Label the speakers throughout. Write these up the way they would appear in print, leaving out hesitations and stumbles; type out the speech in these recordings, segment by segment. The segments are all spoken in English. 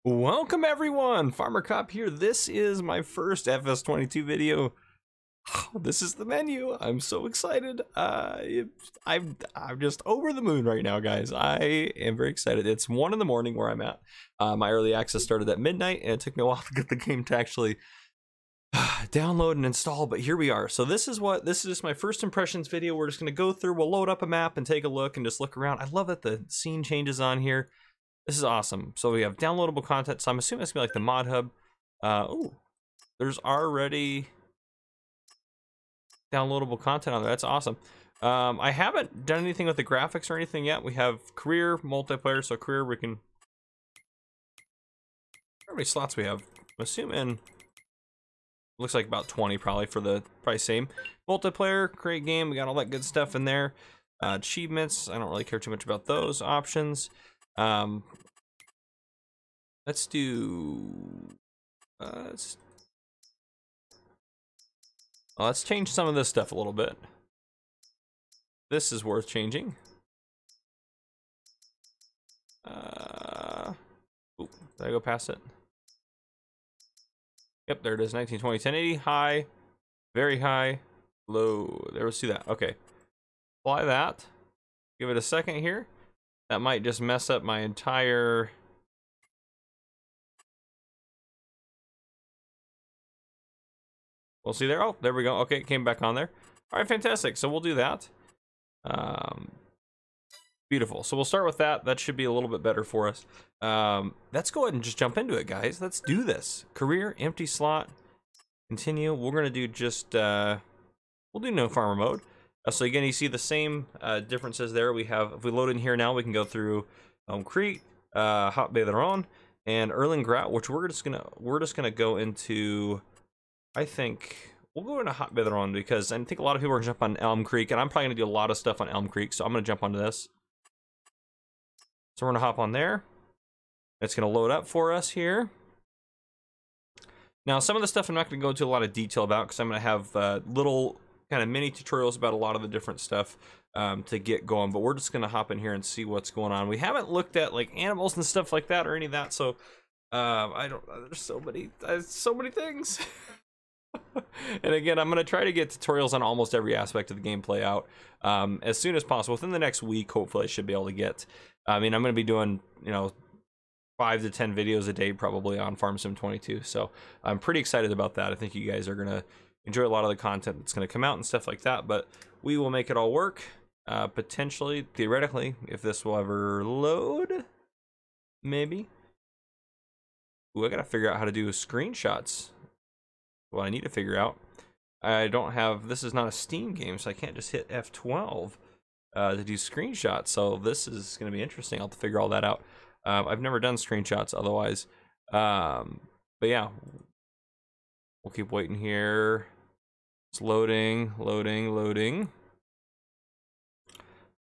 Speaker 1: Welcome everyone, Farmer Cop here. This is my first FS22 video. This is the menu. I'm so excited. I'm just over the moon right now, guys. I am very excited. It's 1 in the morning where I'm at. My early access started at midnight, and it took me a while to get the game to actually download and install, but here we are. So this is just my first impressions video. We're just gonna go through, we'll load up a map and take a look and just look around. I love that the scene changes on here. This is awesome. So we have downloadable content. So I'm assuming it's gonna be like the mod hub. Oh, there's already downloadable content on there. That's awesome. I haven't done anything with the graphics or anything yet. We have career, multiplayer. So career, we can. How many slots we have? I'm assuming. Looks like about 20 probably for the price same. Multiplayer, create game. We got all that good stuff in there. Achievements. I don't really care too much about those options. Let's do let's change some of this stuff a little bit. This is worth changing. Ooh, did I go past it? Yep, there it is. 1920 1080 high, very high, low. There, let's do that. Okay, apply that. Give it a second here. That might just mess up my entire. We'll see there. Oh, there we go. Okay, it came back on there. All right, fantastic. So we'll do that. Beautiful. So we'll start with that. That should be a little bit better for us. Let's go ahead and just jump into it, guys. Let's do this. Career, empty slot, continue. We're gonna do just we'll do no farmer mode. So again, you see the same differences there. We have, if we load in here now, we can go through Crete, Hot Batheron, and Erlingrout, which we're just gonna go into. I think we'll go into Hot Batheron because I think a lot of people are gonna jump on Elm Creek, and I'm probably gonna do a lot of stuff on Elm Creek, so I'm gonna jump onto this. So we're gonna hop on there. It's gonna load up for us here. Now, some of the stuff I'm not gonna go into a lot of detail about because I'm gonna have little kind of mini tutorials about a lot of the different stuff to get going, but we're just gonna hop in here and see what's going on. We haven't looked at like animals and stuff like that or any of that, so I don't. There's so many things. And again, I'm gonna try to get tutorials on almost every aspect of the gameplay out as soon as possible. Within the next week, hopefully, I should be able to get. I mean, I'm gonna be doing 5 to 10 videos a day probably on Farm Sim 22, so I'm pretty excited about that. I think you guys are gonna enjoy a lot of the content that's going to come out and stuff like that, but we will make it all work. Potentially, theoretically, if this will ever load, maybe. Ooh, I gotta figure out how to do screenshots. Well, I need to figure out. I don't have, this is not a Steam game, so I can't just hit F12 to do screenshots, so this is going to be interesting. I'll have to figure all that out. I've never done screenshots otherwise. But yeah, we'll keep waiting here. It's loading.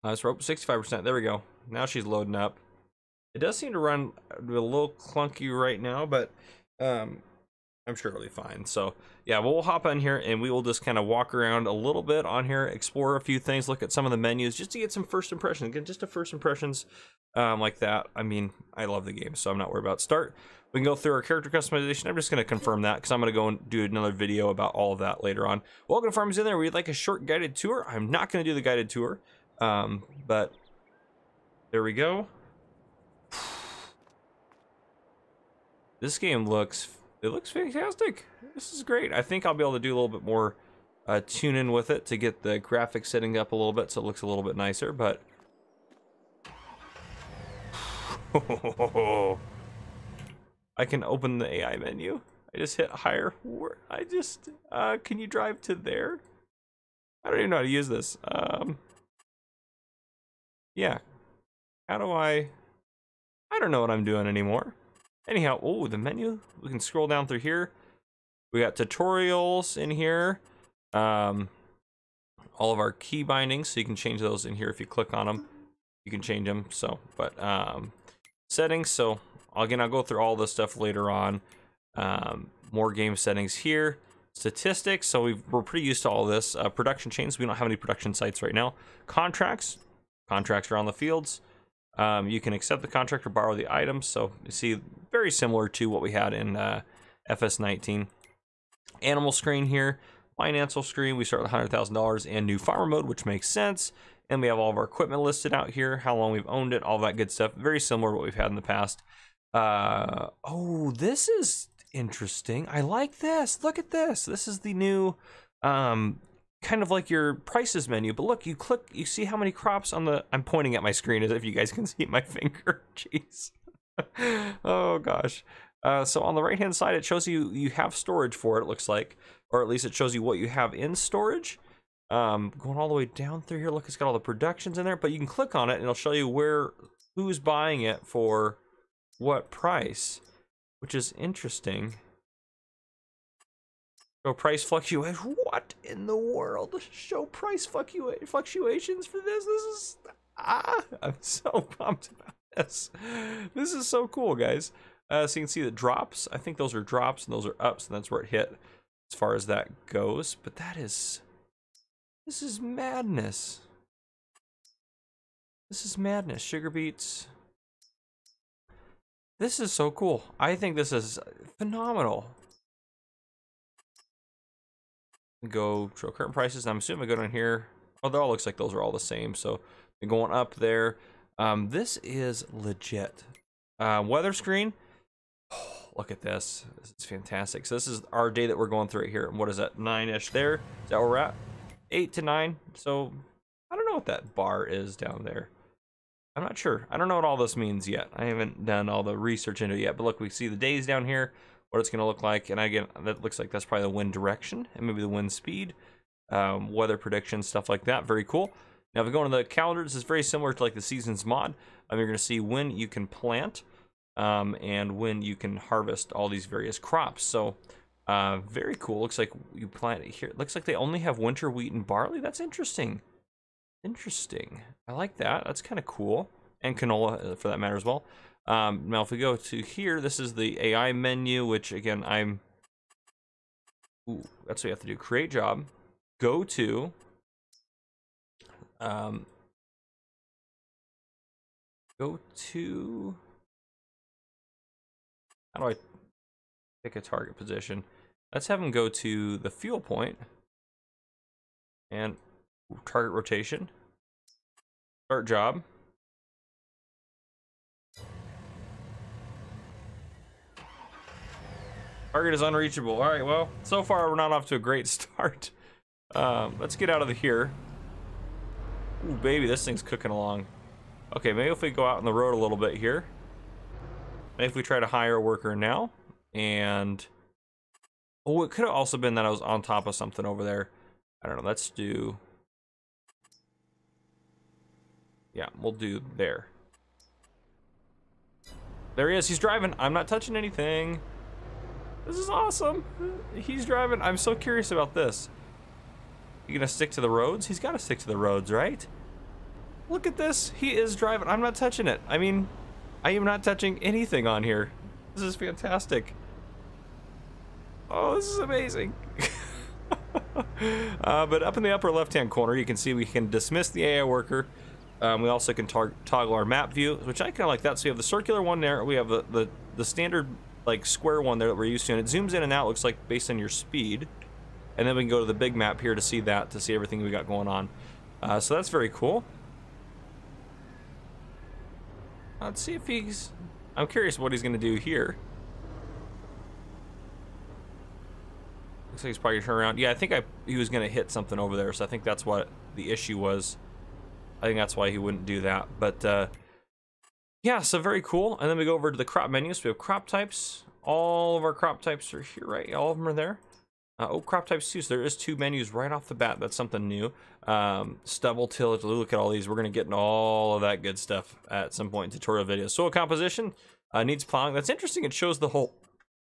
Speaker 1: It's 65%. There we go. Now she's loading up. It does seem to run a little clunky right now, but I'm sure it'll be fine. So yeah, we'll hop on here and we will just kind of walk around a little bit on here, explore a few things, look at some of the menus, just to get some first impressions. Again, just a first impressions like that. I mean, I love the game, so I'm not worried about start. We can go through our character customization. I'm just going to confirm that because I'm going to go and do another video about all of that later on. Welcome to Farmers In There. We'd like a short guided tour. I'm not going to do the guided tour, but there we go. This game looks fantastic. This is great. I think I'll be able to do a little bit more tune in with it to get the graphics setting up a little bit so it looks a little bit nicer, but I can open the AI menu. I just hit higher. I just can you drive to there? I don't even know how to use this. Yeah, how do I don't know what I'm doing anymore. Anyhow, oh, the menu, we can scroll down through here. We got tutorials in here. All of our key bindings, so you can change those in here if you click on them. You can change them, so, but settings, so again, I'll go through all this stuff later on. More game settings here. Statistics, so we're pretty used to all this. Production chains, we don't have any production sites right now. Contracts are on the fields. You can accept the contract or borrow the items. So you see, very similar to what we had in FS19. Animal screen here, financial screen. We start with $100,000 and new farmer mode, which makes sense. And we have all of our equipment listed out here, how long we've owned it, all that good stuff. Very similar to what we've had in the past. Oh, this is interesting. I like this. Look at this. This is the new, kind of like your prices menu. But look, you click, you see how many crops on the, I'm pointing at my screen as if you guys can see my finger. Jeez. Oh, gosh. So on the right hand side, it shows you have storage for it, looks like, or at least it shows you what you have in storage. Going all the way down through here, look, it's got all the productions in there, but you can click on it and it'll show you who's buying it for what price, which is interesting. Show price fluctuation. What in the world? Show price fluctuations for this? This is I'm so pumped about this. This is so cool, guys. So you can see the drops. I think those are drops and those are ups, and that's where it hit as far as that goes. But this is madness. This is madness. Sugar beets. This is so cool. I think this is phenomenal. Go show current prices. I'm assuming I go down here. Oh, that all looks like those are all the same. So they're going up there. This is legit. Weather screen. Oh, look at this. This is fantastic. So this is our day that we're going through right here. And what is that? 9-ish there. Is that where we're at? 8 to 9. So I don't know what that bar is down there. I'm not sure. I don't know what all this means yet. I haven't done all the research into it yet. But look, we see the days down here, what it's going to look like. And again, that looks like that's probably the wind direction and maybe the wind speed, weather prediction, stuff like that. Very cool. Now, if we go into the calendar, this is very similar to like the seasons mod. You're going to see when you can plant and when you can harvest all these various crops. So very cool. Looks like you plant it here. It looks like they only have winter wheat and barley. That's interesting. Interesting. I like that. That's kind of cool. And canola for that matter as well. Now, if we go to here, this is the AI menu, which again, that's what you have to do. Create job. Go to. Go to. How do I pick a target position? Let's have him go to the fuel point and target rotation. Start job. Target is unreachable. All right, well, so far we're not off to a great start. Let's get out of here. Ooh, baby, this thing's cooking along. Okay, maybe if we go out on the road a little bit here. Maybe if we try to hire a worker now. And oh, it could have also been that I was on top of something over there. I don't know. Let's do. Yeah, we'll do there. There he is. He's driving. I'm not touching anything. This is awesome. He's driving. I'm so curious about this. You gonna stick to the roads? He's got to stick to the roads, right? Look at this. He is driving. I'm not touching it. I mean, I am not touching anything on here. This is fantastic. Oh, this is amazing. But up in the upper left-hand corner, you can see we can dismiss the AI worker. We also can toggle our map view, which I kind of like that. So we have the circular one there. We have the standard like square one there that we're used to, and it zooms in and out. Looks like based on your speed. And then we can go to the big map here to see that, to see everything we got going on. So that's very cool. Let's see if he's. I'm curious what he's going to do here. Looks like he's probably going to turn around. Yeah, I think he was going to hit something over there, so I think that's what the issue was. I think that's why he wouldn't do that. But yeah, so very cool. And then we go over to the crop menu. So we have crop types. All of our crop types are here, right? All of them are there. Oh, crop types too. So there is 2 menus right off the bat. That's something new. Stubble tillage. Look at all these. We're going to get into all of that good stuff at some point in tutorial videos. Soil composition needs plowing. That's interesting. It shows the whole,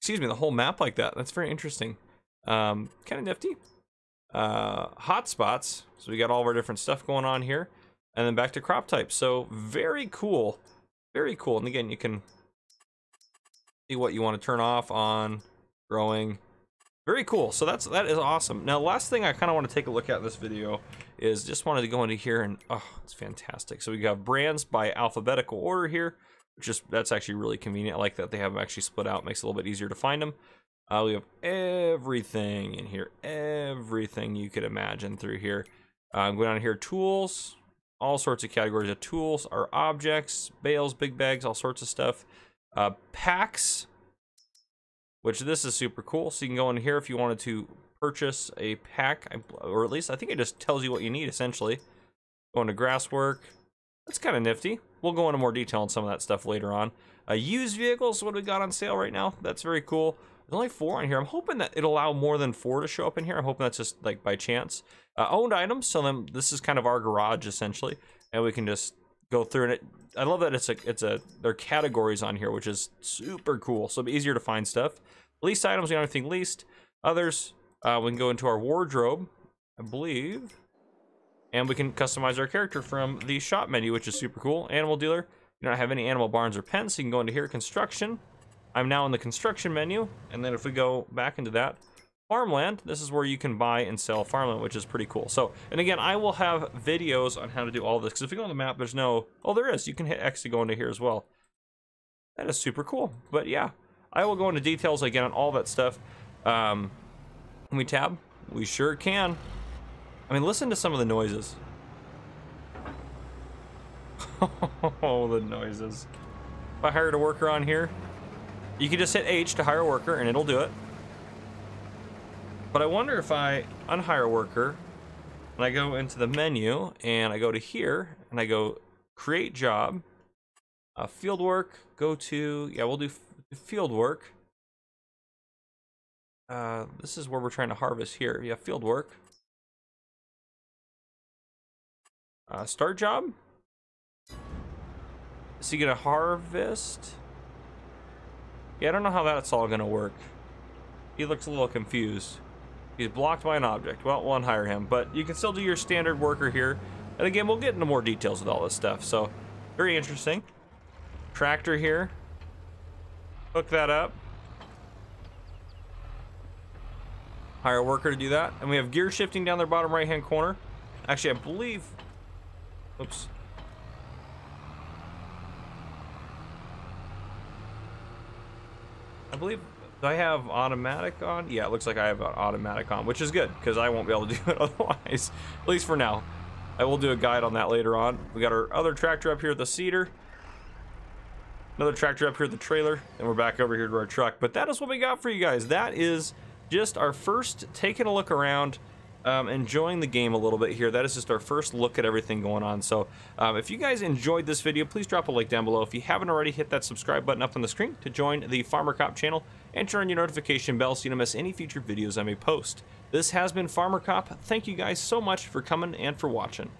Speaker 1: the whole map like that. That's very interesting. Kind of nifty. Hotspots. So we got all of our different stuff going on here. And then back to crop types. So very cool. Very cool. And again, you can see what you want to turn off, on, growing. Very cool. So that is awesome. Now, last thing I kind of want to take a look at in this video is just wanted to go into here and it's fantastic. So we got brands by alphabetical order here, which is that's actually really convenient. I like that they have them actually split out. Makes it a little bit easier to find them. We have everything in here, everything you could imagine through here. Going down here, tools, all sorts of categories of tools, our objects, bales, big bags, all sorts of stuff. Packs, which this is super cool. So you can go in here if you wanted to purchase a pack, or at least I think it just tells you what you need essentially. Going to grass work, that's kind of nifty. We'll go into more detail on some of that stuff later on. Used vehicles, what do we got on sale right now? That's very cool. There's only 4 on here. I'm hoping that it'll allow more than 4 to show up in here. I'm hoping that's just like by chance. Owned items, so then this is kind of our garage essentially, and we can just go through. And I love that there are categories on here, which is super cool. So it'll be easier to find stuff. Leased items, we have everything leased. Others, we can go into our wardrobe, I believe, and we can customize our character from the shop menu, which is super cool. Animal dealer, you don't have any animal barns or pens, so you can go into here. Construction, I'm now in the construction menu, and then if we go back into that, farmland, this is where you can buy and sell farmland, which is pretty cool. So, and again, I will have videos on how to do all this, because if you go on the map, there's no, oh, there is. You can hit X to go into here as well. That is super cool. But yeah, I will go into details again on all that stuff. Can we tab? We sure can. I mean, listen to some of the noises. Oh, the noises. If I hired a worker on here, you can just hit H to hire a worker and it'll do it. But I wonder if I unhire a worker and I go into the menu and I go to here and I go create job, field work, go to, yeah, we'll do field work. This is where we're trying to harvest here. Yeah, field work. Start job. Is he gonna harvest? Yeah, I don't know how that's all gonna work. He looks a little confused. He's blocked by an object. Well, we'll unhire him, but you can still do your standard worker here. And again, we'll get into more details with all this stuff. So, very interesting. Tractor here. Hook that up. Hire a worker to do that. And we have gear shifting down their bottom right-hand corner. Actually, I believe... Oops. I believe... Do I have automatic on? Yeah, it looks like I have automatic on, which is good, because I won't be able to do it otherwise. At least for now. I will do a guide on that later on. We got our other tractor up here at the seeder. Another tractor up here at the trailer. And we're back over here to our truck. But that is what we got for you guys. That is just our first taking a look around, enjoying the game a little bit here. That is just our first look at everything going on. So if you guys enjoyed this video, please drop a like down below. If you haven't already, hit that subscribe button up on the screen to join the Farmer Cop channel and turn on your notification bell so you don't miss any future videos I may post. This has been Farmer Cop. Thank you guys so much for coming and for watching.